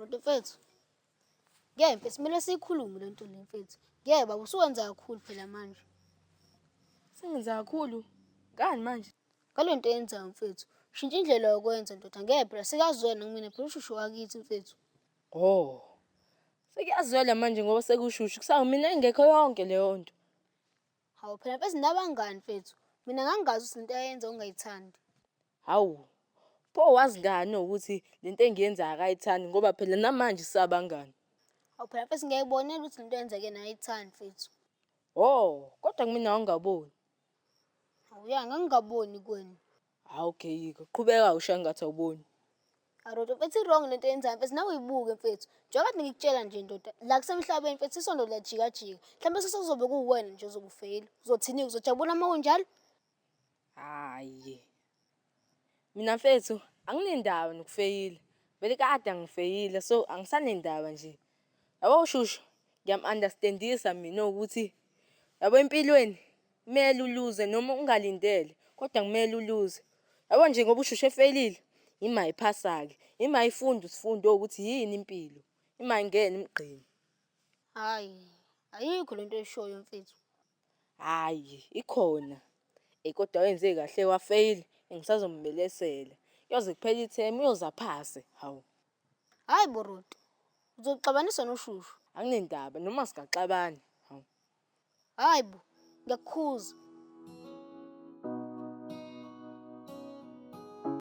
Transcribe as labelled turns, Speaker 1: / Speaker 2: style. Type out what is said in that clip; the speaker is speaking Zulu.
Speaker 1: Rodwa mfethu, ngeke mfethu kumele siyikhulume le nto le mfethu. Ngeke baba usuwenza kakhulu phela manje.
Speaker 2: Sengenza kakhulu. Ngani manje?
Speaker 1: Ngale nto eyenzayo mfethu. Shintsha indlela yokwenza ndoda. Ngeke phela sikazwena kumina phela ushushu wakithi mfethu.
Speaker 2: Oh. Sekuyazwela manje ngoba sekushushu. Kusawumina engekho yonke leyo nto.
Speaker 1: Hawu phela mfethu nabangani mfethu. Mina ngangazi ukuthi into ayenza ungayithandi.
Speaker 2: Hawu. Pho wazi ngani ukuthi lento engiyenzayo akayithandi ngoba phela namanje sisabangani.
Speaker 1: Hawu phela mfethu ngiyayibonela ukuthi lento yenzeke nayo ayithandi mfethu.
Speaker 2: Oh, kodwa kumina awungaboni.
Speaker 1: Hawu ya ngangingaboni kuwena.
Speaker 2: Hawu okay yiko. Qhubeka usho ngathi awuboni.
Speaker 1: Rodwa mfethu i-wrong lento eyenzayo mfethu nawe uyibuke mfethu. Njengoba kade ngikutshela nje ndoda la kusemhlabeni mfethu isondo liyajika jika. Mhlawumbe sekuzobe kuwena nje ozobe ufeyila. Uzothini uzojabula uma kunjalo?
Speaker 2: Hayi. Mina mfethu anginendaba nokufeyila. Vele kade angifeyila so angisanendaba nje. Yabo ushushu ngiyam-understandisa mina ukuthi yabo empilweni kumele uluze noma ungalindele kodwa kumele uluze. Yabo nje ngoba ushushu efeyilile ima iphasa-ke. Ima ifunda isifundo ukuthi yini impilo. Ima ingene imgqini.
Speaker 1: Hayi, ayikho lento eshoyo mfethu.
Speaker 2: Hayi, ikhona. Kodwa wenze kahle wafeyila, ngisazommelesela. Kuyoze kuphela ithemu uyoze aphase. Hawu.
Speaker 1: Hayi bo Rodwa. Uzoxabanisa noshushu.
Speaker 2: Anginendaba noma singaxabani. Hawu.
Speaker 1: Hayi bo, ngiyakukhuza.